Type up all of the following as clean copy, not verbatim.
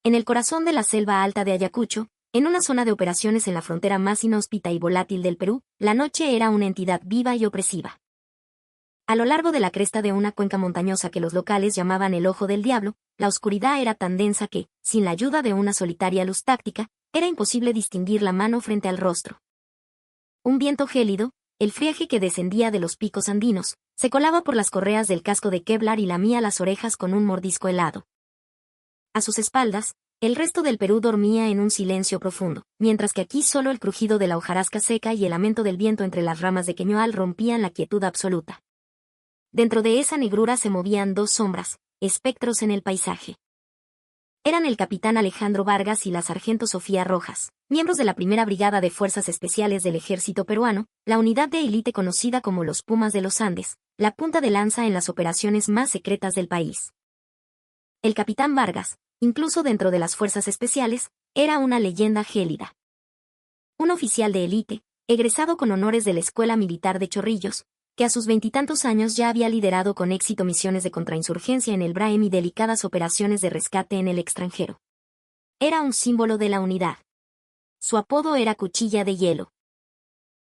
En el corazón de la selva alta de Ayacucho, en una zona de operaciones en la frontera más inhóspita y volátil del Perú, la noche era una entidad viva y opresiva. A lo largo de la cresta de una cuenca montañosa que los locales llamaban el Ojo del Diablo, la oscuridad era tan densa que, sin la ayuda de una solitaria luz táctica, era imposible distinguir la mano frente al rostro. Un viento gélido, el friaje que descendía de los picos andinos, se colaba por las correas del casco de Kevlar y lamía las orejas con un mordisco helado. A sus espaldas, el resto del Perú dormía en un silencio profundo, mientras que aquí solo el crujido de la hojarasca seca y el lamento del viento entre las ramas de queñual rompían la quietud absoluta. Dentro de esa negrura se movían dos sombras, espectros en el paisaje. Eran el capitán Alejandro Vargas y la sargento Sofía Rojas, miembros de la primera brigada de Fuerzas Especiales del Ejército Peruano, la unidad de élite conocida como los Pumas de los Andes, la punta de lanza en las operaciones más secretas del país. El capitán Vargas, incluso dentro de las Fuerzas Especiales, era una leyenda gélida. Un oficial de élite, egresado con honores de la Escuela Militar de Chorrillos, que a sus 20 años ya había liderado con éxito misiones de contrainsurgencia en el Braem y delicadas operaciones de rescate en el extranjero. Era un símbolo de la unidad. Su apodo era Cuchilla de Hielo.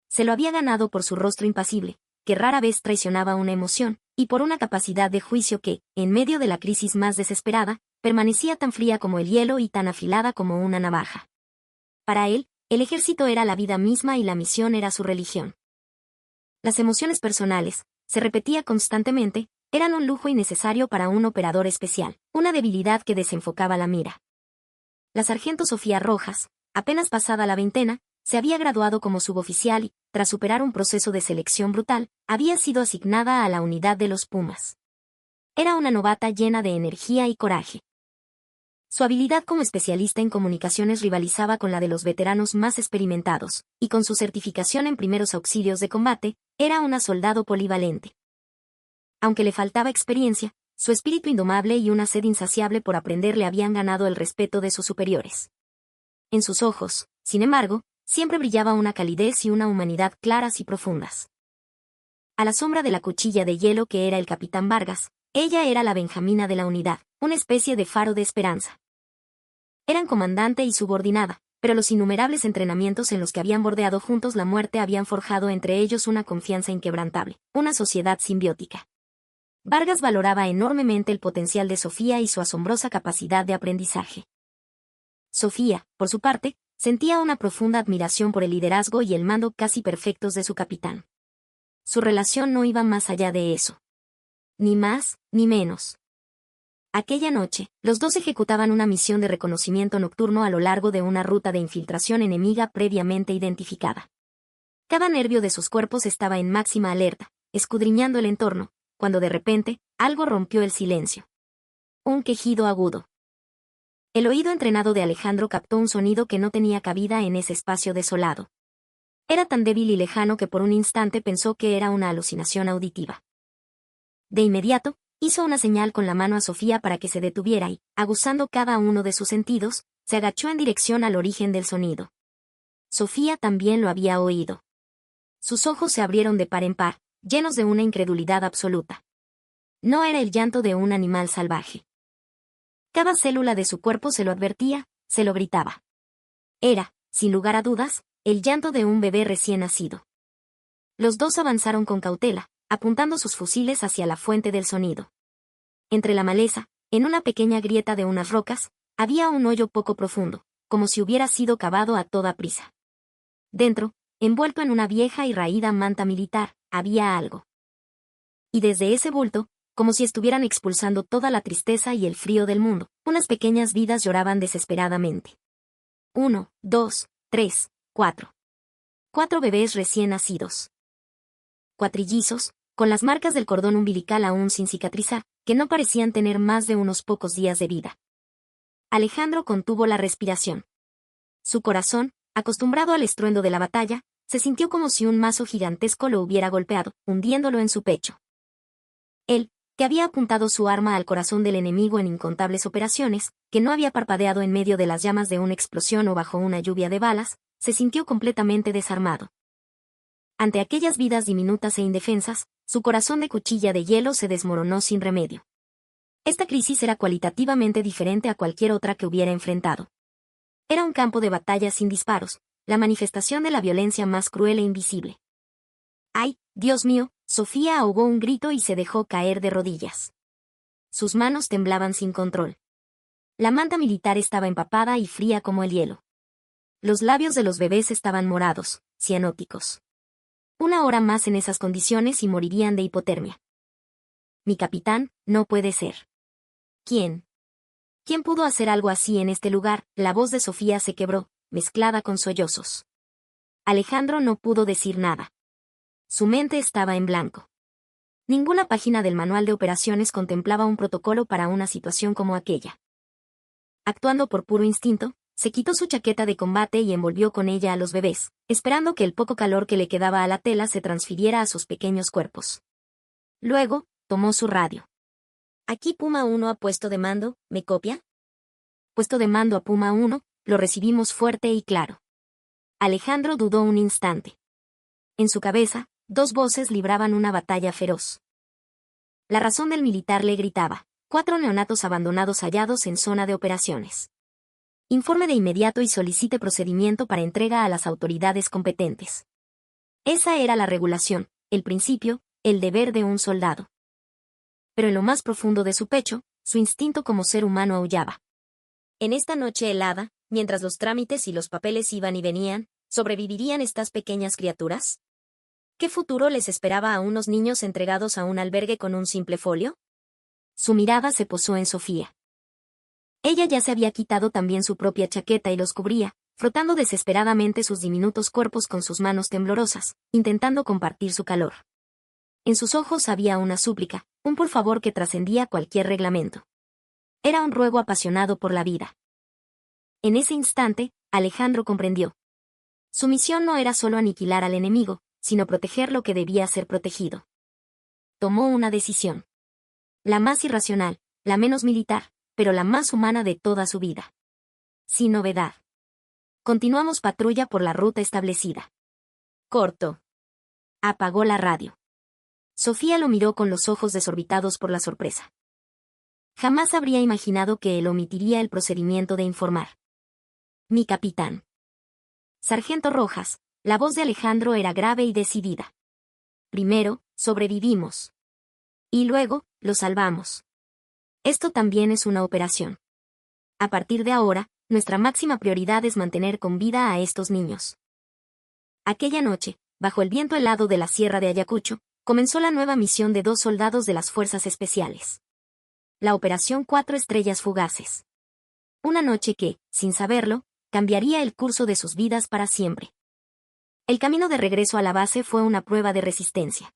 Se lo había ganado por su rostro impasible, que rara vez traicionaba una emoción, y por una capacidad de juicio que, en medio de la crisis más desesperada, permanecía tan fría como el hielo y tan afilada como una navaja. Para él, el ejército era la vida misma y la misión era su religión. Las emociones personales, se repetía constantemente, eran un lujo innecesario para un operador especial, una debilidad que desenfocaba la mira. La sargento Sofía Rojas, apenas pasada la veintena, se había graduado como suboficial y, tras superar un proceso de selección brutal, había sido asignada a la unidad de los Pumas. Era una novata llena de energía y coraje. Su habilidad como especialista en comunicaciones rivalizaba con la de los veteranos más experimentados, y con su certificación en primeros auxilios de combate, era una soldado polivalente. Aunque le faltaba experiencia, su espíritu indomable y una sed insaciable por aprender le habían ganado el respeto de sus superiores. En sus ojos, sin embargo, siempre brillaba una calidez y una humanidad claras y profundas. A la sombra de la cuchilla de hielo que era el capitán Vargas, ella era la Benjamina de la unidad, una especie de faro de esperanza. Eran comandante y subordinada, pero los innumerables entrenamientos en los que habían bordeado juntos la muerte habían forjado entre ellos una confianza inquebrantable, una sociedad simbiótica. Vargas valoraba enormemente el potencial de Sofía y su asombrosa capacidad de aprendizaje. Sofía, por su parte, sentía una profunda admiración por el liderazgo y el mando casi perfectos de su capitán. Su relación no iba más allá de eso. Ni más, ni menos. Aquella noche, los dos ejecutaban una misión de reconocimiento nocturno a lo largo de una ruta de infiltración enemiga previamente identificada. Cada nervio de sus cuerpos estaba en máxima alerta, escudriñando el entorno, cuando de repente, algo rompió el silencio. Un quejido agudo. El oído entrenado de Alejandro captó un sonido que no tenía cabida en ese espacio desolado. Era tan débil y lejano que por un instante pensó que era una alucinación auditiva. De inmediato, hizo una señal con la mano a Sofía para que se detuviera y, aguzando cada uno de sus sentidos, se agachó en dirección al origen del sonido. Sofía también lo había oído. Sus ojos se abrieron de par en par, llenos de una incredulidad absoluta. No era el llanto de un animal salvaje. Cada célula de su cuerpo se lo advertía, se lo gritaba. Era, sin lugar a dudas, el llanto de un bebé recién nacido. Los dos avanzaron con cautela, apuntando sus fusiles hacia la fuente del sonido. Entre la maleza, en una pequeña grieta de unas rocas, había un hoyo poco profundo, como si hubiera sido cavado a toda prisa. Dentro, envuelto en una vieja y raída manta militar, había algo. Y desde ese bulto, como si estuvieran expulsando toda la tristeza y el frío del mundo, unas pequeñas vidas lloraban desesperadamente. 1, 2, 3, 4. 4 bebés recién nacidos. Cuatrillizos, con las marcas del cordón umbilical aún sin cicatrizar, que no parecían tener más de unos pocos días de vida. Alejandro contuvo la respiración. Su corazón, acostumbrado al estruendo de la batalla, se sintió como si un mazo gigantesco lo hubiera golpeado, hundiéndolo en su pecho. Él, que había apuntado su arma al corazón del enemigo en incontables operaciones, que no había parpadeado en medio de las llamas de una explosión o bajo una lluvia de balas, se sintió completamente desarmado. Ante aquellas vidas diminutas e indefensas, su corazón de cuchilla de hielo se desmoronó sin remedio. Esta crisis era cualitativamente diferente a cualquier otra que hubiera enfrentado. Era un campo de batalla sin disparos, la manifestación de la violencia más cruel e invisible. ¡Ay, Dios mío! Sofía ahogó un grito y se dejó caer de rodillas. Sus manos temblaban sin control. La manta militar estaba empapada y fría como el hielo. Los labios de los bebés estaban morados, cianóticos. Una hora más en esas condiciones y morirían de hipotermia. Mi capitán, no puede ser. ¿Quién? ¿Quién pudo hacer algo así en este lugar? La voz de Sofía se quebró, mezclada con sollozos. Alejandro no pudo decir nada. Su mente estaba en blanco. Ninguna página del manual de operaciones contemplaba un protocolo para una situación como aquella. Actuando por puro instinto, se quitó su chaqueta de combate y envolvió con ella a los bebés, esperando que el poco calor que le quedaba a la tela se transfiriera a sus pequeños cuerpos. Luego, tomó su radio. Aquí Puma 1 ha puesto de mando, ¿me copia? Puesto de mando a Puma 1, lo recibimos fuerte y claro. Alejandro dudó un instante. En su cabeza, dos voces libraban una batalla feroz. La razón del militar le gritaba: 4 neonatos abandonados hallados en zona de operaciones. Informe de inmediato y solicite procedimiento para entrega a las autoridades competentes. Esa era la regulación, el principio, el deber de un soldado. Pero en lo más profundo de su pecho, su instinto como ser humano aullaba. En esta noche helada, mientras los trámites y los papeles iban y venían, ¿sobrevivirían estas pequeñas criaturas? ¿Qué futuro les esperaba a unos niños entregados a un albergue con un simple folio? Su mirada se posó en Sofía. Ella ya se había quitado también su propia chaqueta y los cubría, frotando desesperadamente sus diminutos cuerpos con sus manos temblorosas, intentando compartir su calor. En sus ojos había una súplica, un por favor que trascendía cualquier reglamento. Era un ruego apasionado por la vida. En ese instante, Alejandro comprendió. Su misión no era solo aniquilar al enemigo, sino proteger lo que debía ser protegido. Tomó una decisión. La más irracional, la menos militar, pero la más humana de toda su vida. Sin novedad. Continuamos patrulla por la ruta establecida. Corto. Apagó la radio. Sofía lo miró con los ojos desorbitados por la sorpresa. Jamás habría imaginado que él omitiría el procedimiento de informar. Mi capitán. Sargento Rojas, la voz de Alejandro era grave y decidida. Primero, sobrevivimos. Y luego, lo salvamos. Esto también es una operación. A partir de ahora, nuestra máxima prioridad es mantener con vida a estos niños. Aquella noche, bajo el viento helado de la sierra de Ayacucho, comenzó la nueva misión de 2 soldados de las Fuerzas Especiales. La Operación 4 Estrellas Fugaces. Una noche que, sin saberlo, cambiaría el curso de sus vidas para siempre. El camino de regreso a la base fue una prueba de resistencia.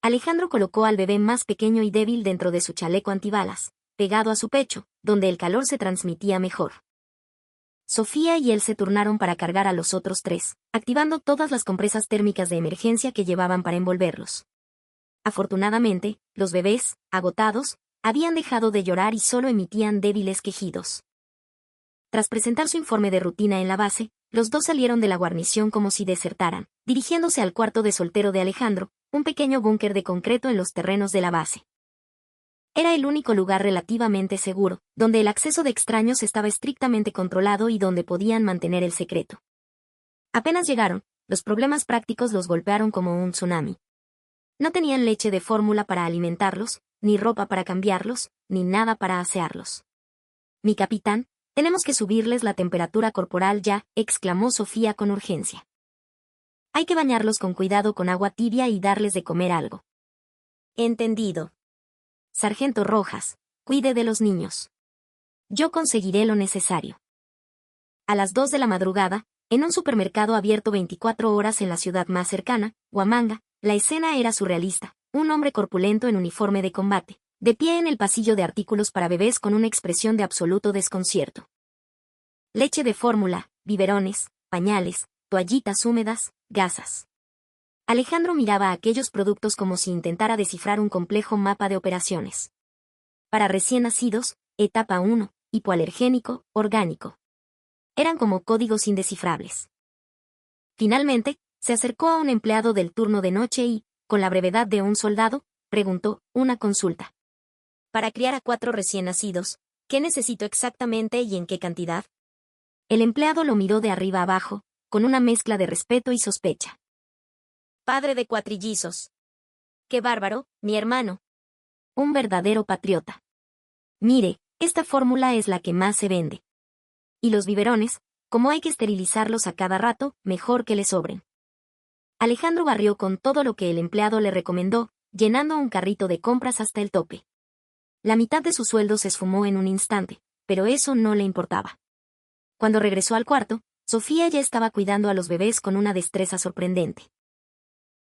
Alejandro colocó al bebé más pequeño y débil dentro de su chaleco antibalas, pegado a su pecho, donde el calor se transmitía mejor. Sofía y él se turnaron para cargar a los otros 3, activando todas las compresas térmicas de emergencia que llevaban para envolverlos. Afortunadamente, los bebés, agotados, habían dejado de llorar y solo emitían débiles quejidos. Tras presentar su informe de rutina en la base, los 2 salieron de la guarnición como si desertaran, dirigiéndose al cuarto de soltero de Alejandro, un pequeño búnker de concreto en los terrenos de la base. Era el único lugar relativamente seguro, donde el acceso de extraños estaba estrictamente controlado y donde podían mantener el secreto. Apenas llegaron, los problemas prácticos los golpearon como un tsunami. No tenían leche de fórmula para alimentarlos, ni ropa para cambiarlos, ni nada para asearlos. Mi capitán, tenemos que subirles la temperatura corporal ya, exclamó Sofía con urgencia. Hay que bañarlos con cuidado con agua tibia y darles de comer algo. Entendido. Sargento Rojas, cuide de los niños. Yo conseguiré lo necesario. A las 2 de la madrugada, en un supermercado abierto 24 horas en la ciudad más cercana, Huamanga, la escena era surrealista. Un hombre corpulento en uniforme de combate, de pie en el pasillo de artículos para bebés con una expresión de absoluto desconcierto. Leche de fórmula, biberones, pañales, toallitas húmedas, gasas. Alejandro miraba aquellos productos como si intentara descifrar un complejo mapa de operaciones. Para recién nacidos, etapa 1, hipoalergénico, orgánico. Eran como códigos indescifrables. Finalmente, se acercó a un empleado del turno de noche y, con la brevedad de un soldado, preguntó, una consulta. Para criar a 4 recién nacidos, ¿qué necesito exactamente y en qué cantidad? El empleado lo miró de arriba abajo, con una mezcla de respeto y sospecha. Padre de cuatrillizos. ¡Qué bárbaro, mi hermano! Un verdadero patriota. Mire, esta fórmula es la que más se vende. Y los biberones, como hay que esterilizarlos a cada rato, mejor que le sobren. Alejandro barrió con todo lo que el empleado le recomendó, llenando un carrito de compras hasta el tope. La mitad de su sueldo se esfumó en un instante, pero eso no le importaba. Cuando regresó al cuarto, Sofía ya estaba cuidando a los bebés con una destreza sorprendente.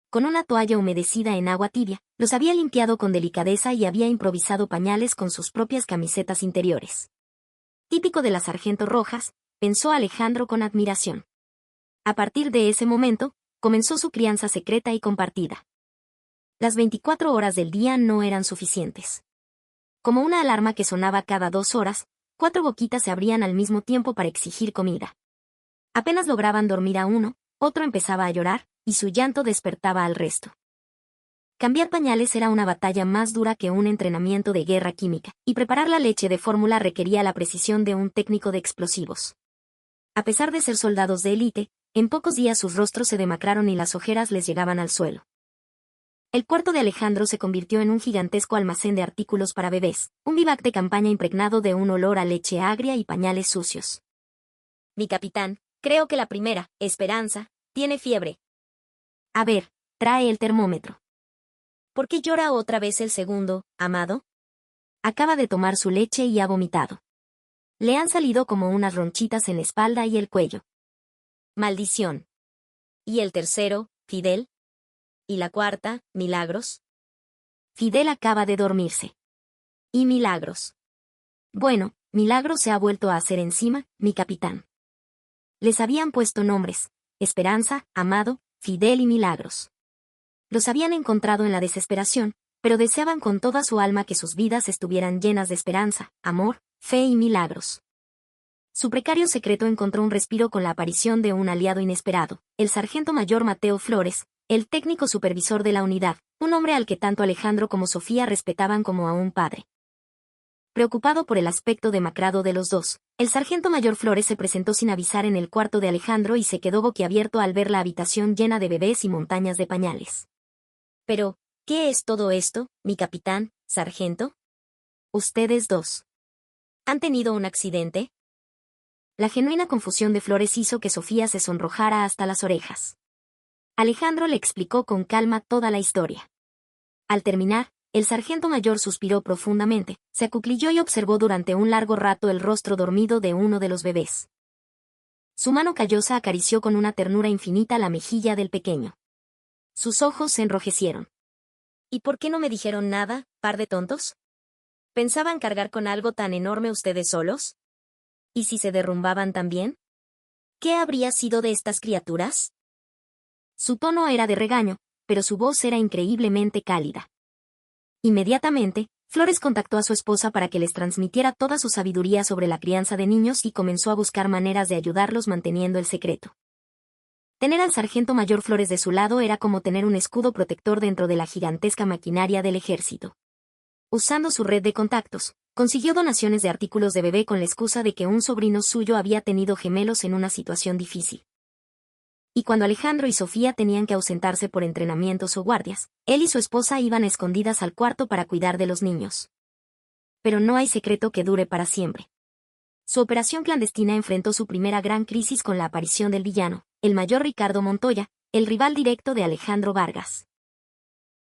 Con una toalla humedecida en agua tibia, los había limpiado con delicadeza y había improvisado pañales con sus propias camisetas interiores. Típico de las sargento rojas, pensó Alejandro con admiración. A partir de ese momento, comenzó su crianza secreta y compartida. Las 24 horas del día no eran suficientes. Como una alarma que sonaba cada 2 horas, 4 boquitas se abrían al mismo tiempo para exigir comida. Apenas lograban dormir a uno, otro empezaba a llorar, y su llanto despertaba al resto. Cambiar pañales era una batalla más dura que un entrenamiento de guerra química, y preparar la leche de fórmula requería la precisión de un técnico de explosivos. A pesar de ser soldados de élite, en pocos días sus rostros se demacraron y las ojeras les llegaban al suelo. El cuarto de Alejandro se convirtió en un gigantesco almacén de artículos para bebés, un vivac de campaña impregnado de un olor a leche agria y pañales sucios. Mi capitán, creo que la primera, Esperanza, tiene fiebre. A ver, trae el termómetro. ¿Por qué llora otra vez el segundo, Amado? Acaba de tomar su leche y ha vomitado. Le han salido como unas ronchitas en la espalda y el cuello. Maldición. ¿Y el tercero, Fidel? ¿Y la cuarta, Milagros? Fidel acaba de dormirse. ¿Y Milagros? Bueno, Milagros se ha vuelto a hacer encima, mi capitán. Les habían puesto nombres: Esperanza, Amado, Fidel y Milagros. Los habían encontrado en la desesperación, pero deseaban con toda su alma que sus vidas estuvieran llenas de esperanza, amor, fe y milagros. Su precario secreto encontró un respiro con la aparición de un aliado inesperado, el sargento mayor Mateo Flores, el técnico supervisor de la unidad, un hombre al que tanto Alejandro como Sofía respetaban como a un padre. Preocupado por el aspecto demacrado de los dos, el sargento mayor Flores se presentó sin avisar en el cuarto de Alejandro y se quedó boquiabierto al ver la habitación llena de bebés y montañas de pañales. Pero, ¿qué es todo esto, mi capitán, sargento? Ustedes dos. ¿Han tenido un accidente? La genuina confusión de Flores hizo que Sofía se sonrojara hasta las orejas. Alejandro le explicó con calma toda la historia. Al terminar, el sargento mayor suspiró profundamente, se acuclilló y observó durante un largo rato el rostro dormido de uno de los bebés. Su mano callosa acarició con una ternura infinita la mejilla del pequeño. Sus ojos se enrojecieron. ¿Y por qué no me dijeron nada, par de tontos? ¿Pensaban cargar con algo tan enorme ustedes solos? ¿Y si se derrumbaban también? ¿Qué habría sido de estas criaturas? Su tono era de regaño, pero su voz era increíblemente cálida. Inmediatamente, Flores contactó a su esposa para que les transmitiera toda su sabiduría sobre la crianza de niños y comenzó a buscar maneras de ayudarlos manteniendo el secreto. Tener al sargento mayor Flores de su lado era como tener un escudo protector dentro de la gigantesca maquinaria del ejército. Usando su red de contactos, consiguió donaciones de artículos de bebé con la excusa de que un sobrino suyo había tenido gemelos en una situación difícil. Y cuando Alejandro y Sofía tenían que ausentarse por entrenamientos o guardias, él y su esposa iban escondidas al cuarto para cuidar de los niños. Pero no hay secreto que dure para siempre. Su operación clandestina enfrentó su primera gran crisis con la aparición del villano, el mayor Ricardo Montoya, el rival directo de Alejandro Vargas.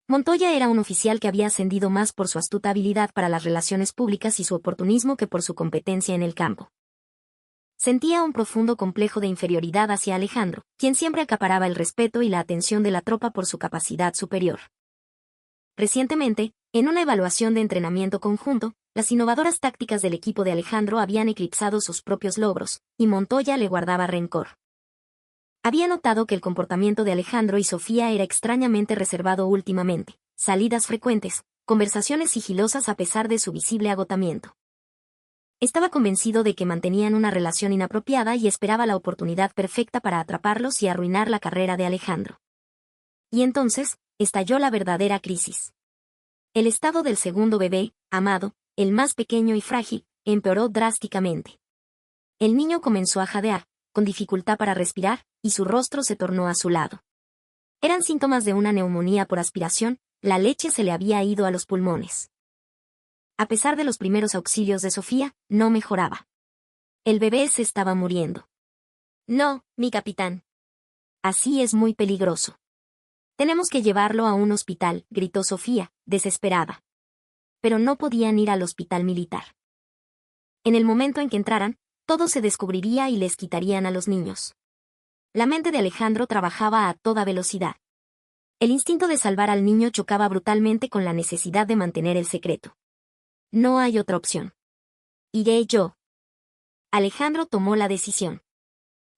Montoya era un oficial que había ascendido más por su astuta habilidad para las relaciones públicas y su oportunismo que por su competencia en el campo. Sentía un profundo complejo de inferioridad hacia Alejandro, quien siempre acaparaba el respeto y la atención de la tropa por su capacidad superior. Recientemente, en una evaluación de entrenamiento conjunto, las innovadoras tácticas del equipo de Alejandro habían eclipsado sus propios logros, y Montoya le guardaba rencor. Había notado que el comportamiento de Alejandro y Sofía era extrañamente reservado últimamente, salidas frecuentes, conversaciones sigilosas a pesar de su visible agotamiento. Estaba convencido de que mantenían una relación inapropiada y esperaba la oportunidad perfecta para atraparlos y arruinar la carrera de Alejandro. Y entonces, estalló la verdadera crisis. El estado del segundo bebé, Amado, el más pequeño y frágil, empeoró drásticamente. El niño comenzó a jadear, con dificultad para respirar, y su rostro se tornó azulado. Eran síntomas de una neumonía por aspiración, la leche se le había ido a los pulmones. A pesar de los primeros auxilios de Sofía, no mejoraba. El bebé se estaba muriendo. No, mi capitán. Así es muy peligroso. Tenemos que llevarlo a un hospital, gritó Sofía, desesperada. Pero no podían ir al hospital militar. En el momento en que entraran, todo se descubriría y les quitarían a los niños. La mente de Alejandro trabajaba a toda velocidad. El instinto de salvar al niño chocaba brutalmente con la necesidad de mantener el secreto. No hay otra opción. Iré yo. Alejandro tomó la decisión.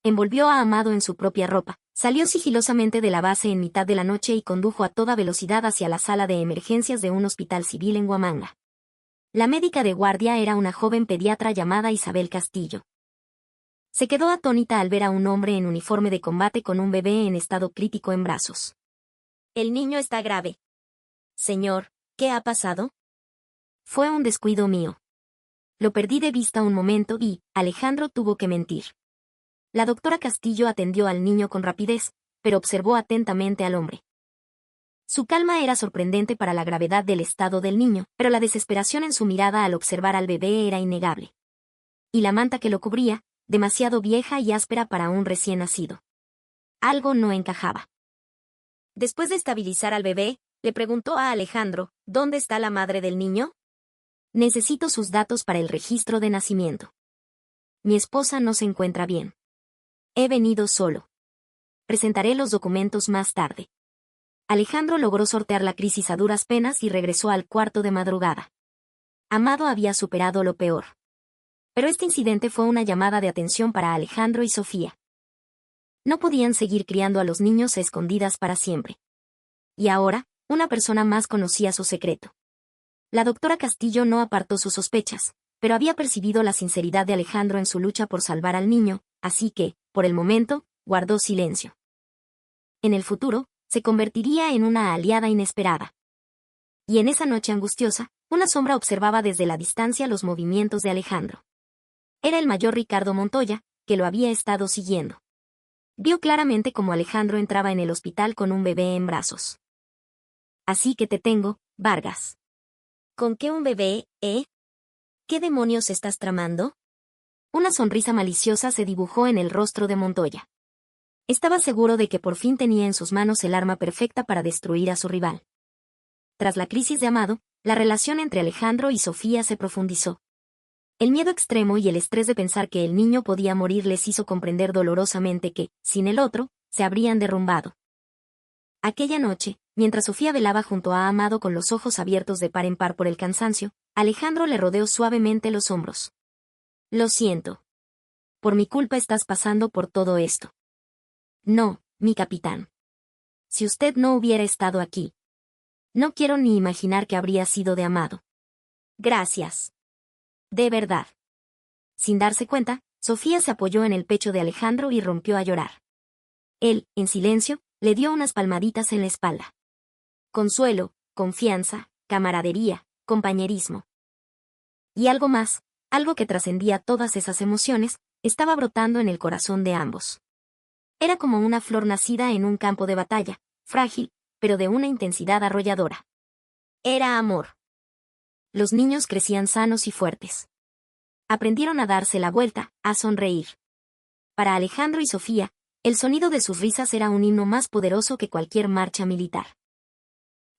Envolvió a Amado en su propia ropa, salió sigilosamente de la base en mitad de la noche y condujo a toda velocidad hacia la sala de emergencias de un hospital civil en Huamanga. La médica de guardia era una joven pediatra llamada Isabel Castillo. Se quedó atónita al ver a un hombre en uniforme de combate con un bebé en estado crítico en brazos. El niño está grave. Señor, ¿qué ha pasado? Fue un descuido mío. Lo perdí de vista un momento y, Alejandro tuvo que mentir. La doctora Castillo atendió al niño con rapidez, pero observó atentamente al hombre. Su calma era sorprendente para la gravedad del estado del niño, pero la desesperación en su mirada al observar al bebé era innegable. Y la manta que lo cubría, demasiado vieja y áspera para un recién nacido. Algo no encajaba. Después de estabilizar al bebé, le preguntó a Alejandro, ¿dónde está la madre del niño? Necesito sus datos para el registro de nacimiento. Mi esposa no se encuentra bien. He venido solo. Presentaré los documentos más tarde. Alejandro logró sortear la crisis a duras penas y regresó al cuarto de madrugada. Amado había superado lo peor. Pero este incidente fue una llamada de atención para Alejandro y Sofía. No podían seguir criando a los niños a escondidas para siempre. Y ahora, una persona más conocía su secreto. La doctora Castillo no apartó sus sospechas, pero había percibido la sinceridad de Alejandro en su lucha por salvar al niño, así que, por el momento, guardó silencio. En el futuro, se convertiría en una aliada inesperada. Y en esa noche angustiosa, una sombra observaba desde la distancia los movimientos de Alejandro. Era el mayor Ricardo Montoya, que lo había estado siguiendo. Vio claramente cómo Alejandro entraba en el hospital con un bebé en brazos. Así que te tengo, Vargas. ¿Con qué un bebé, eh? ¿Qué demonios estás tramando? Una sonrisa maliciosa se dibujó en el rostro de Montoya. Estaba seguro de que por fin tenía en sus manos el arma perfecta para destruir a su rival. Tras la crisis de Amado, la relación entre Alejandro y Sofía se profundizó. El miedo extremo y el estrés de pensar que el niño podía morir les hizo comprender dolorosamente que, sin el otro, se habrían derrumbado. Aquella noche, mientras Sofía velaba junto a Amado con los ojos abiertos de par en par por el cansancio, Alejandro le rodeó suavemente los hombros. Lo siento. Por mi culpa estás pasando por todo esto. No, mi capitán. Si usted no hubiera estado aquí. No quiero ni imaginar qué habría sido de Amado. Gracias. De verdad. Sin darse cuenta, Sofía se apoyó en el pecho de Alejandro y rompió a llorar. Él, en silencio, le dio unas palmaditas en la espalda. Consuelo, confianza, camaradería, compañerismo. Y algo más, algo que trascendía todas esas emociones, estaba brotando en el corazón de ambos. Era como una flor nacida en un campo de batalla, frágil, pero de una intensidad arrolladora. Era amor. Los niños crecían sanos y fuertes. Aprendieron a darse la vuelta, a sonreír. Para Alejandro y Sofía, el sonido de sus risas era un himno más poderoso que cualquier marcha militar.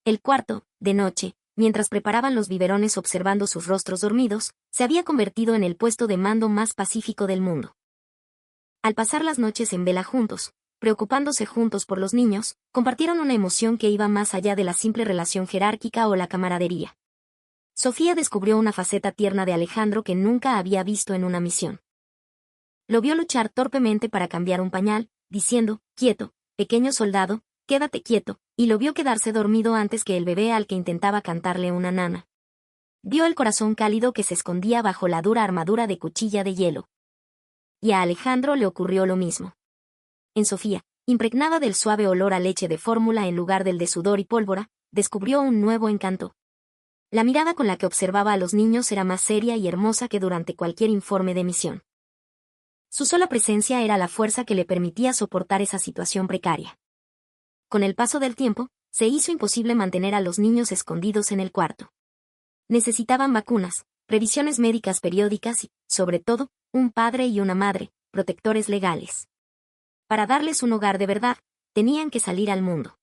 El cuarto, de noche, mientras preparaban los biberones observando sus rostros dormidos, se había convertido en el puesto de mando más pacífico del mundo. Al pasar las noches en vela juntos, preocupándose juntos por los niños, compartieron una emoción que iba más allá de la simple relación jerárquica o la camaradería. Sofía descubrió una faceta tierna de Alejandro que nunca había visto en una misión. Lo vio luchar torpemente para cambiar un pañal, diciendo, quieto, pequeño soldado, quédate quieto, y lo vio quedarse dormido antes que el bebé al que intentaba cantarle una nana. Vio el corazón cálido que se escondía bajo la dura armadura de cuchilla de hielo. Y a Alejandro le ocurrió lo mismo. En Sofía, impregnada del suave olor a leche de fórmula en lugar del de sudor y pólvora, descubrió un nuevo encanto. La mirada con la que observaba a los niños era más seria y hermosa que durante cualquier informe de misión. Su sola presencia era la fuerza que le permitía soportar esa situación precaria. Con el paso del tiempo, se hizo imposible mantener a los niños escondidos en el cuarto. Necesitaban vacunas, revisiones médicas periódicas y, sobre todo, un padre y una madre, protectores legales. Para darles un hogar de verdad, tenían que salir al mundo.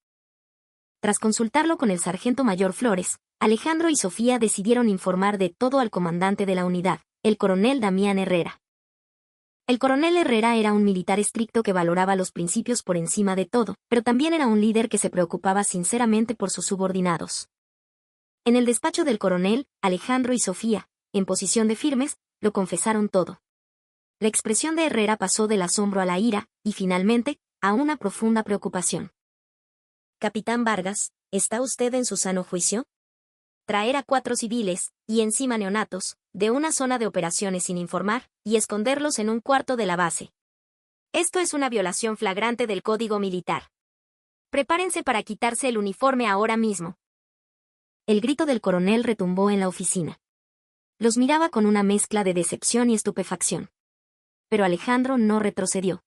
Tras consultarlo con el sargento mayor Flores, Alejandro y Sofía decidieron informar de todo al comandante de la unidad, el coronel Damián Herrera. El coronel Herrera era un militar estricto que valoraba los principios por encima de todo, pero también era un líder que se preocupaba sinceramente por sus subordinados. En el despacho del coronel, Alejandro y Sofía, en posición de firmes, lo confesaron todo. La expresión de Herrera pasó del asombro a la ira, y finalmente, a una profunda preocupación. «Capitán Vargas, ¿está usted en su sano juicio? Traer a 4 civiles, y encima neonatos, de una zona de operaciones sin informar, y esconderlos en un cuarto de la base. Esto es una violación flagrante del Código Militar. Prepárense para quitarse el uniforme ahora mismo». El grito del coronel retumbó en la oficina. Los miraba con una mezcla de decepción y estupefacción. Pero Alejandro no retrocedió.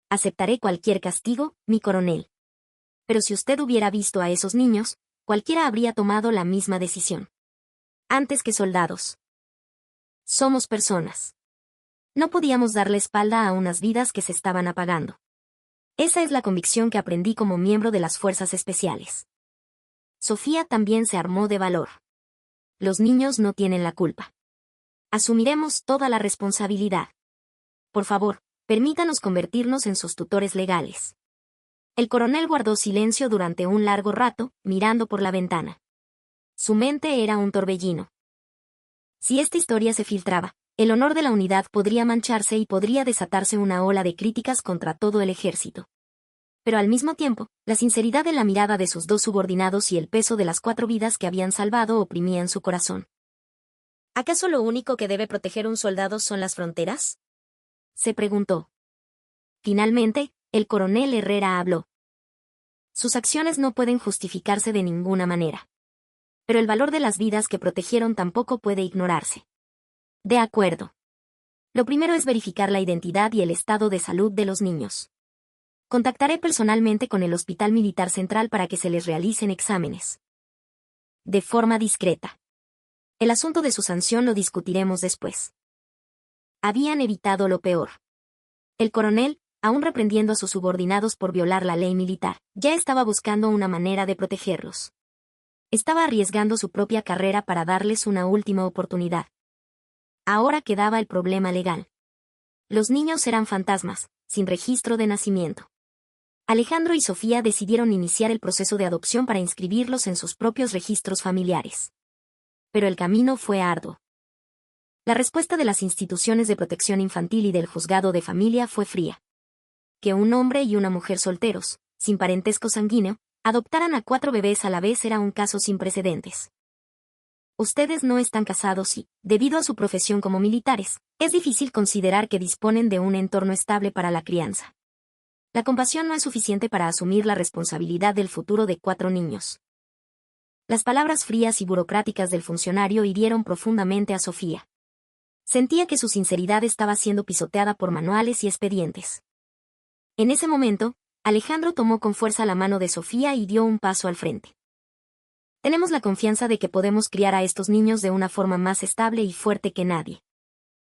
«Aceptaré cualquier castigo, mi coronel. Pero si usted hubiera visto a esos niños, cualquiera habría tomado la misma decisión. Antes que soldados. Somos personas. No podíamos darle espalda a unas vidas que se estaban apagando. Esa es la convicción que aprendí como miembro de las fuerzas especiales». Sofía también se armó de valor. «Los niños no tienen la culpa. Asumiremos toda la responsabilidad. Por favor, permítanos convertirnos en sus tutores legales». El coronel guardó silencio durante un largo rato, mirando por la ventana. Su mente era un torbellino. Si esta historia se filtraba, el honor de la unidad podría mancharse y podría desatarse una ola de críticas contra todo el ejército. Pero al mismo tiempo, la sinceridad en la mirada de sus 2 subordinados y el peso de las 4 vidas que habían salvado oprimían su corazón. ¿Acaso lo único que debe proteger un soldado son las fronteras?, se preguntó. Finalmente, el coronel Herrera habló. Sus acciones no pueden justificarse de ninguna manera. Pero el valor de las vidas que protegieron tampoco puede ignorarse. De acuerdo. Lo primero es verificar la identidad y el estado de salud de los niños. Contactaré personalmente con el Hospital Militar Central para que se les realicen exámenes. De forma discreta. El asunto de su sanción lo discutiremos después. Habían evitado lo peor. El coronel, aún reprendiendo a sus subordinados por violar la ley militar, ya estaba buscando una manera de protegerlos. Estaba arriesgando su propia carrera para darles una última oportunidad. Ahora quedaba el problema legal. Los niños eran fantasmas, sin registro de nacimiento. Alejandro y Sofía decidieron iniciar el proceso de adopción para inscribirlos en sus propios registros familiares. Pero el camino fue arduo. La respuesta de las instituciones de protección infantil y del juzgado de familia fue fría. Que un hombre y una mujer solteros, sin parentesco sanguíneo, adoptaran a 4 bebés a la vez era un caso sin precedentes. Ustedes no están casados y, debido a su profesión como militares, es difícil considerar que disponen de un entorno estable para la crianza. La compasión no es suficiente para asumir la responsabilidad del futuro de 4 niños. Las palabras frías y burocráticas del funcionario hirieron profundamente a Sofía. Sentía que su sinceridad estaba siendo pisoteada por manuales y expedientes. En ese momento, Alejandro tomó con fuerza la mano de Sofía y dio un paso al frente. Tenemos la confianza de que podemos criar a estos niños de una forma más estable y fuerte que nadie.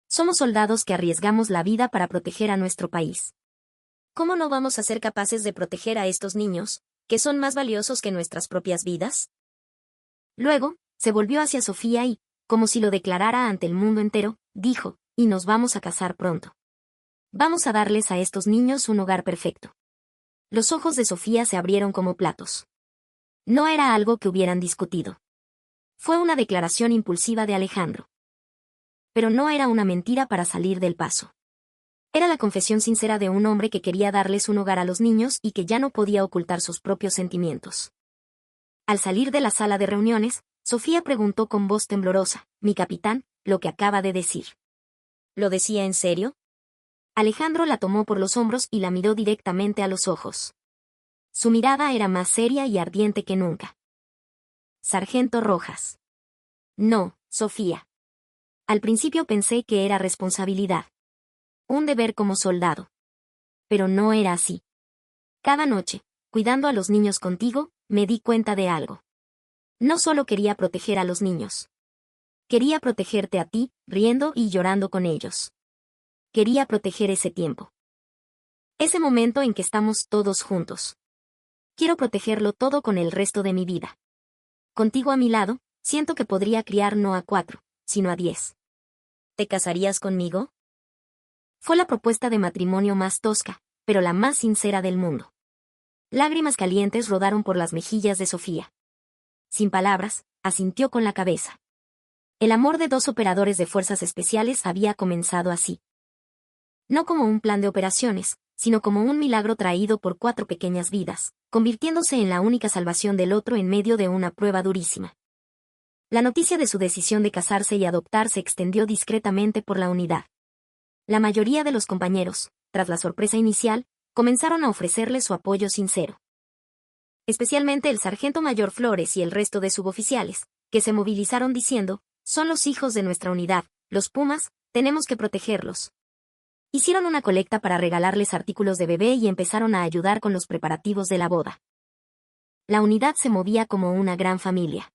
Somos soldados que arriesgamos la vida para proteger a nuestro país. ¿Cómo no vamos a ser capaces de proteger a estos niños, que son más valiosos que nuestras propias vidas? Luego, se volvió hacia Sofía y, como si lo declarara ante el mundo entero, dijo, y nos vamos a casar pronto. Vamos a darles a estos niños un hogar perfecto. Los ojos de Sofía se abrieron como platos. No era algo que hubieran discutido. Fue una declaración impulsiva de Alejandro. Pero no era una mentira para salir del paso. Era la confesión sincera de un hombre que quería darles un hogar a los niños y que ya no podía ocultar sus propios sentimientos. Al salir de la sala de reuniones, Sofía preguntó con voz temblorosa, «Mi capitán, lo que acaba de decir. ¿Lo decía en serio?». Alejandro la tomó por los hombros y la miró directamente a los ojos. Su mirada era más seria y ardiente que nunca. «Sargento Rojas. No, Sofía. Al principio pensé que era responsabilidad. Un deber como soldado. Pero no era así. Cada noche, cuidando a los niños contigo, me di cuenta de algo. No solo quería proteger a los niños. Quería protegerte a ti, riendo y llorando con ellos. Quería proteger ese tiempo. Ese momento en que estamos todos juntos. Quiero protegerlo todo con el resto de mi vida. Contigo a mi lado, siento que podría criar no a 4, sino a 10. ¿Te casarías conmigo? Fue la propuesta de matrimonio más tosca, pero la más sincera del mundo. Lágrimas calientes rodaron por las mejillas de Sofía. Sin palabras, asintió con la cabeza. El amor de dos operadores de fuerzas especiales había comenzado así. No como un plan de operaciones, sino como un milagro traído por 4 pequeñas vidas, convirtiéndose en la única salvación del otro en medio de una prueba durísima. La noticia de su decisión de casarse y adoptar se extendió discretamente por la unidad. La mayoría de los compañeros, tras la sorpresa inicial, comenzaron a ofrecerle su apoyo sincero. Especialmente el sargento mayor Flores y el resto de suboficiales, que se movilizaron diciendo, son los hijos de nuestra unidad, los Pumas, tenemos que protegerlos. Hicieron una colecta para regalarles artículos de bebé y empezaron a ayudar con los preparativos de la boda. La unidad se movía como una gran familia.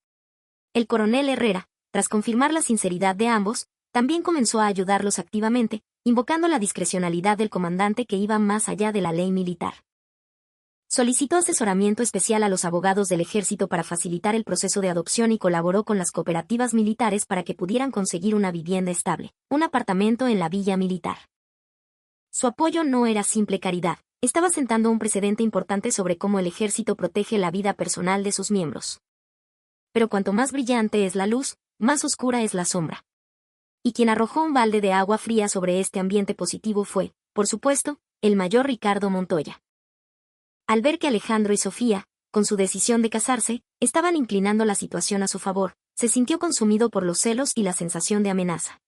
El coronel Herrera, tras confirmar la sinceridad de ambos, también comenzó a ayudarlos activamente, invocando la discrecionalidad del comandante que iba más allá de la ley militar. Solicitó asesoramiento especial a los abogados del ejército para facilitar el proceso de adopción y colaboró con las cooperativas militares para que pudieran conseguir una vivienda estable, un apartamento en la villa militar. Su apoyo no era simple caridad, estaba sentando un precedente importante sobre cómo el ejército protege la vida personal de sus miembros. Pero cuanto más brillante es la luz, más oscura es la sombra. Y quien arrojó un balde de agua fría sobre este ambiente positivo fue, por supuesto, el mayor Ricardo Montoya. Al ver que Alejandro y Sofía, con su decisión de casarse, estaban inclinando la situación a su favor, se sintió consumido por los celos y la sensación de amenaza.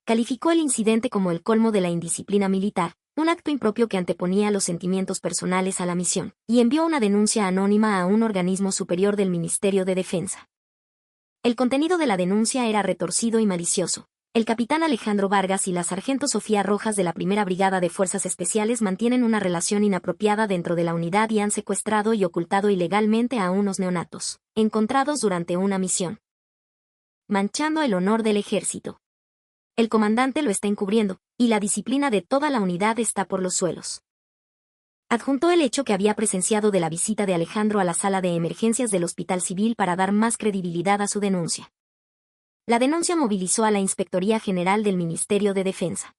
Calificó el incidente como el colmo de la indisciplina militar, un acto impropio que anteponía los sentimientos personales a la misión, y envió una denuncia anónima a un organismo superior del Ministerio de Defensa. El contenido de la denuncia era retorcido y malicioso. El capitán Alejandro Vargas y la sargento Sofía Rojas de la Primera Brigada de Fuerzas Especiales mantienen una relación inapropiada dentro de la unidad y han secuestrado y ocultado ilegalmente a unos neonatos, encontrados durante una misión. Manchando el honor del ejército. El comandante lo está encubriendo, y la disciplina de toda la unidad está por los suelos. Adjuntó el hecho que había presenciado de la visita de Alejandro a la sala de emergencias del Hospital Civil para dar más credibilidad a su denuncia. La denuncia movilizó a la Inspectoría General del Ministerio de Defensa.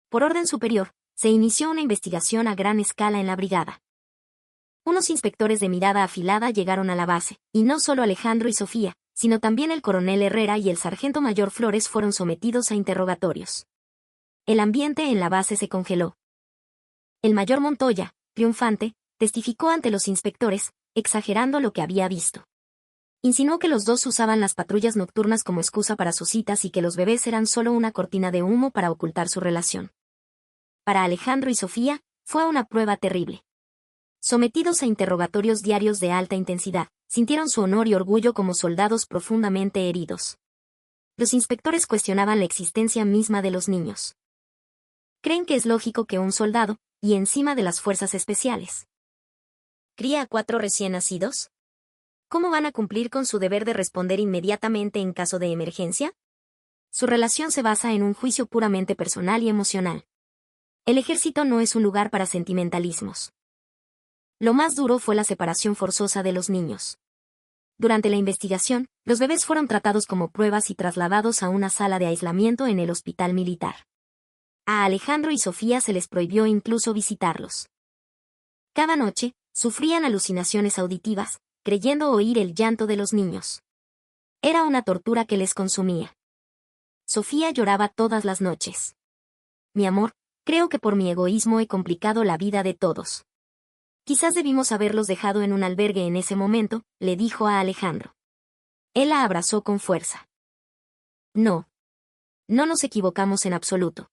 Por orden superior, se inició una investigación a gran escala en la brigada. Unos inspectores de mirada afilada llegaron a la base, y no solo Alejandro y Sofía, sino también el coronel Herrera y el sargento mayor Flores fueron sometidos a interrogatorios. El ambiente en la base se congeló. El mayor Montoya, triunfante, testificó ante los inspectores, exagerando lo que había visto. Insinuó que los dos usaban las patrullas nocturnas como excusa para sus citas y que los bebés eran solo una cortina de humo para ocultar su relación. Para Alejandro y Sofía, fue una prueba terrible. Sometidos a interrogatorios diarios de alta intensidad, sintieron su honor y orgullo como soldados profundamente heridos. Los inspectores cuestionaban la existencia misma de los niños. ¿Creen que es lógico que un soldado, y encima de las fuerzas especiales, cría a 4 recién nacidos? ¿Cómo van a cumplir con su deber de responder inmediatamente en caso de emergencia? Su relación se basa en un juicio puramente personal y emocional. El ejército no es un lugar para sentimentalismos. Lo más duro fue la separación forzosa de los niños. Durante la investigación, los bebés fueron tratados como pruebas y trasladados a una sala de aislamiento en el hospital militar. A Alejandro y Sofía se les prohibió incluso visitarlos. Cada noche, sufrían alucinaciones auditivas, creyendo oír el llanto de los niños. Era una tortura que les consumía. Sofía lloraba todas las noches. Mi amor, creo que por mi egoísmo he complicado la vida de todos. Quizás debimos haberlos dejado en un albergue en ese momento, le dijo a Alejandro. Él la abrazó con fuerza. No. No nos equivocamos en absoluto.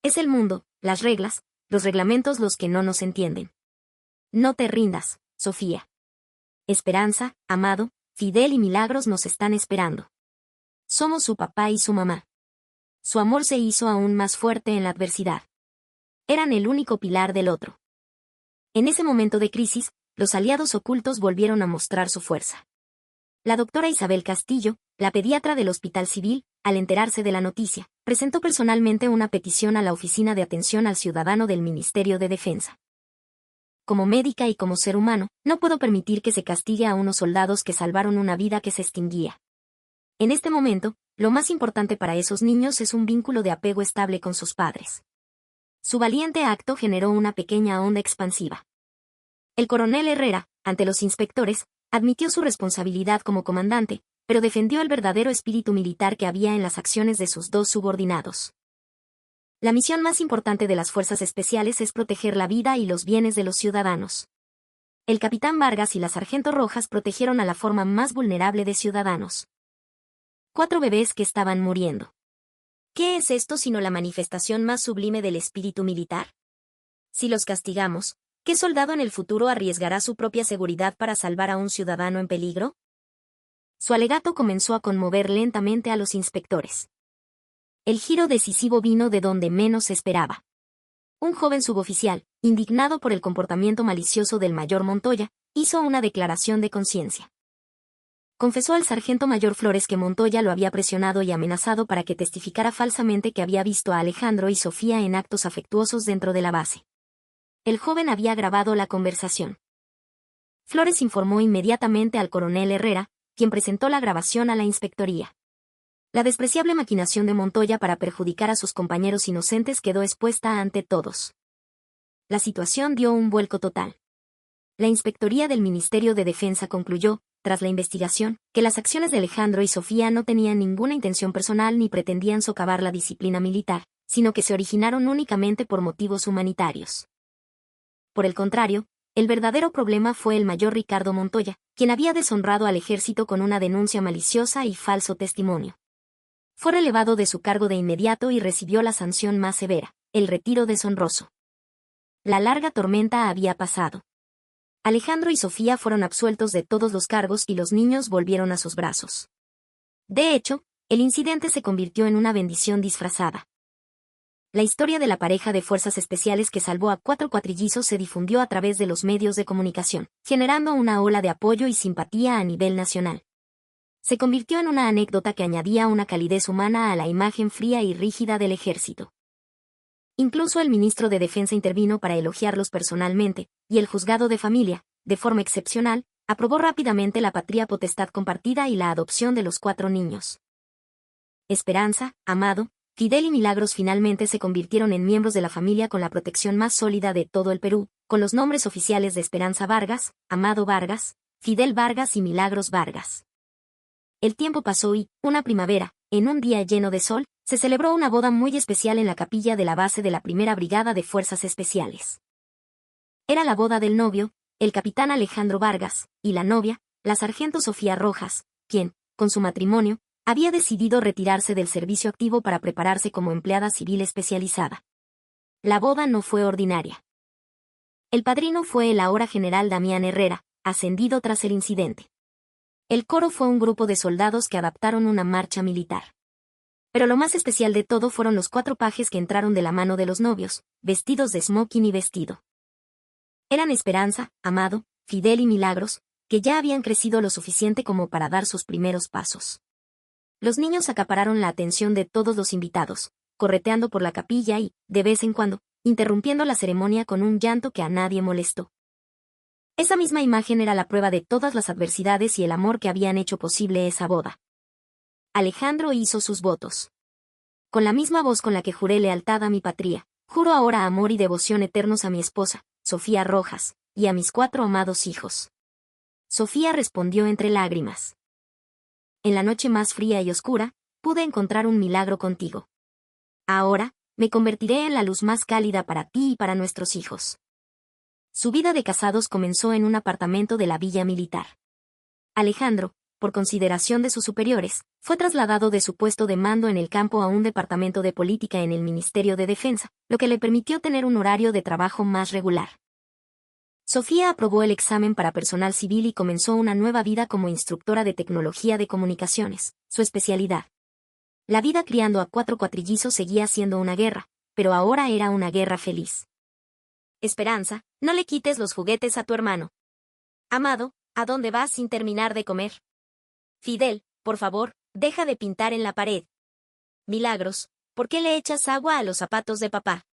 Es el mundo, las reglas, los reglamentos los que no nos entienden. No te rindas, Sofía. Esperanza, amado, Fidel y milagros nos están esperando. Somos su papá y su mamá. Su amor se hizo aún más fuerte en la adversidad. Eran el único pilar del otro. En ese momento de crisis, los aliados ocultos volvieron a mostrar su fuerza. La doctora Isabel Castillo, la pediatra del Hospital Civil, al enterarse de la noticia, presentó personalmente una petición a la Oficina de Atención al Ciudadano del Ministerio de Defensa. Como médica y como ser humano, no puedo permitir que se castigue a unos soldados que salvaron una vida que se extinguía. En este momento, lo más importante para esos niños es un vínculo de apego estable con sus padres. Su valiente acto generó una pequeña onda expansiva. El coronel Herrera, ante los inspectores, admitió su responsabilidad como comandante, pero defendió el verdadero espíritu militar que había en las acciones de sus dos subordinados. La misión más importante de las fuerzas especiales es proteger la vida y los bienes de los ciudadanos. El capitán Vargas y la sargento Rojas protegieron a la forma más vulnerable de ciudadanos. 4 bebés que estaban muriendo. ¿Qué es esto sino la manifestación más sublime del espíritu militar? Si los castigamos, ¿qué soldado en el futuro arriesgará su propia seguridad para salvar a un ciudadano en peligro? Su alegato comenzó a conmover lentamente a los inspectores. El giro decisivo vino de donde menos se esperaba. Un joven suboficial, indignado por el comportamiento malicioso del mayor Montoya, hizo una declaración de conciencia. Confesó al sargento mayor Flores que Montoya lo había presionado y amenazado para que testificara falsamente que había visto a Alejandro y Sofía en actos afectuosos dentro de la base. El joven había grabado la conversación. Flores informó inmediatamente al coronel Herrera, quien presentó la grabación a la inspectoría. La despreciable maquinación de Montoya para perjudicar a sus compañeros inocentes quedó expuesta ante todos. La situación dio un vuelco total. La inspectoría del Ministerio de Defensa concluyó, tras la investigación, que las acciones de Alejandro y Sofía no tenían ninguna intención personal ni pretendían socavar la disciplina militar, sino que se originaron únicamente por motivos humanitarios. Por el contrario, el verdadero problema fue el mayor Ricardo Montoya, quien había deshonrado al ejército con una denuncia maliciosa y falso testimonio. Fue relevado de su cargo de inmediato y recibió la sanción más severa, el retiro deshonroso. La larga tormenta había pasado. Alejandro y Sofía fueron absueltos de todos los cargos y los niños volvieron a sus brazos. De hecho, el incidente se convirtió en una bendición disfrazada. La historia de la pareja de fuerzas especiales que salvó a 4 cuatrillizos se difundió a través de los medios de comunicación, generando una ola de apoyo y simpatía a nivel nacional. Se convirtió en una anécdota que añadía una calidez humana a la imagen fría y rígida del ejército. Incluso el ministro de Defensa intervino para elogiarlos personalmente, y el juzgado de familia, de forma excepcional, aprobó rápidamente la patria potestad compartida y la adopción de los 4 niños. Esperanza, Amado, Fidel y Milagros finalmente se convirtieron en miembros de la familia con la protección más sólida de todo el Perú, con los nombres oficiales de Esperanza Vargas, Amado Vargas, Fidel Vargas y Milagros Vargas. El tiempo pasó y, una primavera, en un día lleno de sol, se celebró una boda muy especial en la capilla de la base de la Primera Brigada de Fuerzas Especiales. Era la boda del novio, el capitán Alejandro Vargas, y la novia, la sargento Sofía Rojas, quien, con su matrimonio, había decidido retirarse del servicio activo para prepararse como empleada civil especializada. La boda no fue ordinaria. El padrino fue el ahora general Damián Herrera, ascendido tras el incidente. El coro fue un grupo de soldados que adaptaron una marcha militar. Pero lo más especial de todo fueron los 4 pajes que entraron de la mano de los novios, vestidos de smoking y vestido. Eran Esperanza, Amado, Fidel y Milagros, que ya habían crecido lo suficiente como para dar sus primeros pasos. Los niños acapararon la atención de todos los invitados, correteando por la capilla y, de vez en cuando, interrumpiendo la ceremonia con un llanto que a nadie molestó. Esa misma imagen era la prueba de todas las adversidades y el amor que habían hecho posible esa boda. Alejandro hizo sus votos. Con la misma voz con la que juré lealtad a mi patria, juro ahora amor y devoción eternos a mi esposa, Sofía Rojas, y a mis 4 amados hijos. Sofía respondió entre lágrimas. En la noche más fría y oscura, pude encontrar un milagro contigo. Ahora, me convertiré en la luz más cálida para ti y para nuestros hijos. Su vida de casados comenzó en un apartamento de la villa militar. Alejandro, por consideración de sus superiores, fue trasladado de su puesto de mando en el campo a un departamento de política en el Ministerio de Defensa, lo que le permitió tener un horario de trabajo más regular. Sofía aprobó el examen para personal civil y comenzó una nueva vida como instructora de tecnología de comunicaciones, su especialidad. La vida criando a 4 cuatrillizos seguía siendo una guerra, pero ahora era una guerra feliz. Esperanza, no le quites los juguetes a tu hermano. Amado, ¿a dónde vas sin terminar de comer? Fidel, por favor, deja de pintar en la pared. Milagros, ¿por qué le echas agua a los zapatos de papá?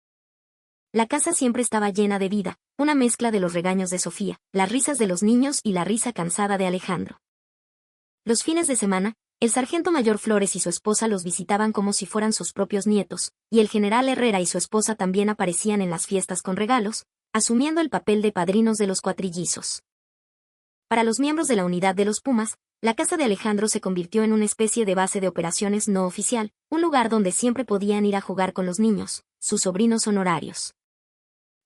La casa siempre estaba llena de vida, una mezcla de los regaños de Sofía, las risas de los niños y la risa cansada de Alejandro. Los fines de semana, el sargento mayor Flores y su esposa los visitaban como si fueran sus propios nietos, y el general Herrera y su esposa también aparecían en las fiestas con regalos, asumiendo el papel de padrinos de los cuatrillizos. Para los miembros de la unidad de los Pumas, la casa de Alejandro se convirtió en una especie de base de operaciones no oficial, un lugar donde siempre podían ir a jugar con los niños, sus sobrinos honorarios.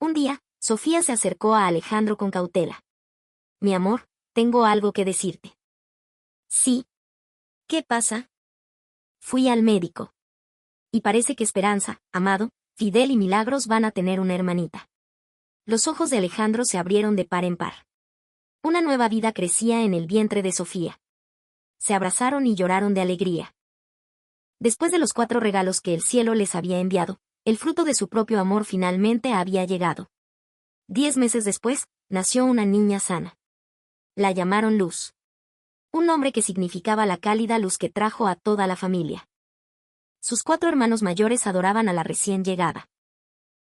Un día, Sofía se acercó a Alejandro con cautela. Mi amor, tengo algo que decirte. Sí. ¿Qué pasa? Fui al médico. Y parece que Esperanza, Amado, Fidel y Milagros van a tener una hermanita. Los ojos de Alejandro se abrieron de par en par. Una nueva vida crecía en el vientre de Sofía. Se abrazaron y lloraron de alegría. Después de los 4 regalos que el cielo les había enviado, el fruto de su propio amor finalmente había llegado. 10 meses después, nació una niña sana. La llamaron Luz. Un nombre que significaba la cálida luz que trajo a toda la familia. Sus 4 hermanos mayores adoraban a la recién llegada.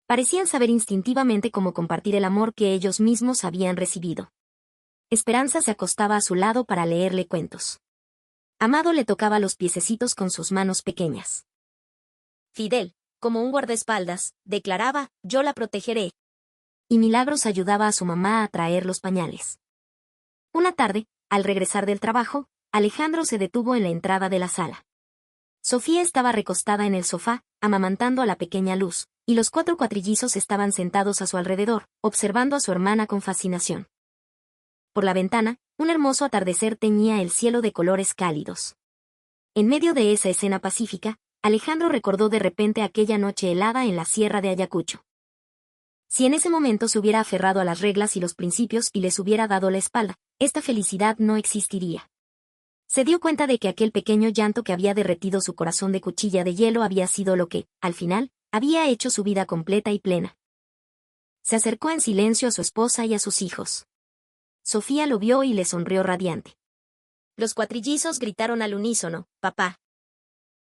Parecían saber instintivamente cómo compartir el amor que ellos mismos habían recibido. Esperanza se acostaba a su lado para leerle cuentos. Amado le tocaba los piececitos con sus manos pequeñas. Fidel, como un guardaespaldas, declaraba, yo la protegeré. Y Milagros ayudaba a su mamá a traer los pañales. Una tarde, al regresar del trabajo, Alejandro se detuvo en la entrada de la sala. Sofía estaba recostada en el sofá, amamantando a la pequeña Luz, y los 4 cuatrillizos estaban sentados a su alrededor, observando a su hermana con fascinación. Por la ventana, un hermoso atardecer teñía el cielo de colores cálidos. En medio de esa escena pacífica, Alejandro recordó de repente aquella noche helada en la sierra de Ayacucho. Si en ese momento se hubiera aferrado a las reglas y los principios y les hubiera dado la espalda, esta felicidad no existiría. Se dio cuenta de que aquel pequeño llanto que había derretido su corazón de cuchilla de hielo había sido lo que, al final, había hecho su vida completa y plena. Se acercó en silencio a su esposa y a sus hijos. Sofía lo vio y le sonrió radiante. Los cuatrillizos gritaron al unísono, papá.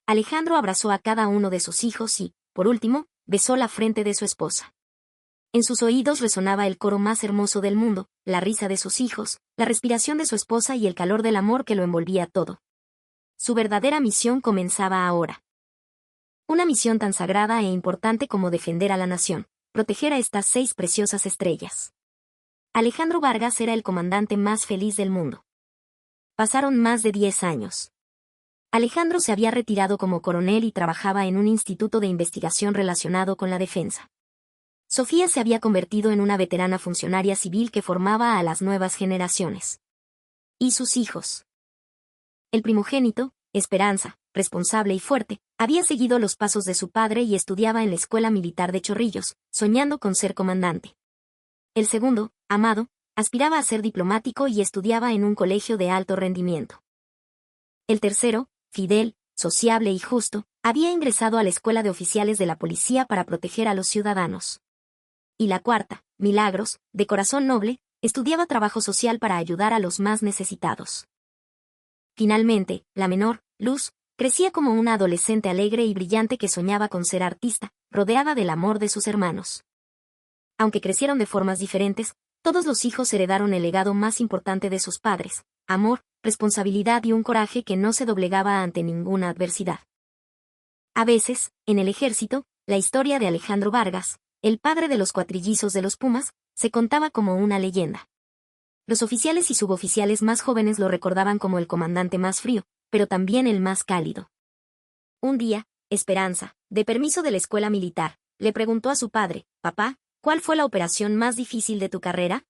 Alejandro abrazó a cada uno de sus hijos y, por último, besó la frente de su esposa. En sus oídos resonaba el coro más hermoso del mundo, la risa de sus hijos, la respiración de su esposa y el calor del amor que lo envolvía todo. Su verdadera misión comenzaba ahora. Una misión tan sagrada e importante como defender a la nación, proteger a estas 6 preciosas estrellas. Alejandro Vargas era el comandante más feliz del mundo. Pasaron más de 10 años. Alejandro se había retirado como coronel y trabajaba en un instituto de investigación relacionado con la defensa. Sofía se había convertido en una veterana funcionaria civil que formaba a las nuevas generaciones. ¿Y sus hijos? El primogénito, Esperanza, responsable y fuerte, había seguido los pasos de su padre y estudiaba en la Escuela Militar de Chorrillos, soñando con ser comandante. El segundo, Amado, aspiraba a ser diplomático y estudiaba en un colegio de alto rendimiento. El tercero, Fidel, sociable y justo, había ingresado a la Escuela de Oficiales de la Policía para proteger a los ciudadanos. Y la cuarta, Milagros, de corazón noble, estudiaba trabajo social para ayudar a los más necesitados. Finalmente, la menor, Luz, crecía como una adolescente alegre y brillante que soñaba con ser artista, rodeada del amor de sus hermanos. Aunque crecieron de formas diferentes, todos los hijos heredaron el legado más importante de sus padres, amor, responsabilidad y un coraje que no se doblegaba ante ninguna adversidad. A veces, en el ejército, la historia de Alejandro Vargas, el padre de los cuatrillizos de los Pumas, se contaba como una leyenda. Los oficiales y suboficiales más jóvenes lo recordaban como el comandante más frío, pero también el más cálido. Un día, Esperanza, de permiso de la escuela militar, le preguntó a su padre, papá, ¿cuál fue la operación más difícil de tu carrera?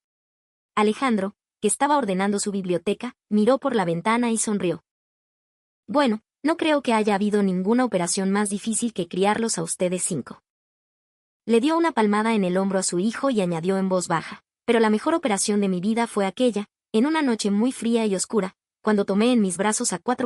Alejandro, que estaba ordenando su biblioteca, miró por la ventana y sonrió. Bueno, no creo que haya habido ninguna operación más difícil que criarlos a ustedes 5. Le dio una palmada en el hombro a su hijo y añadió en voz baja, pero la mejor operación de mi vida fue aquella, en una noche muy fría y oscura, cuando tomé en mis brazos a 4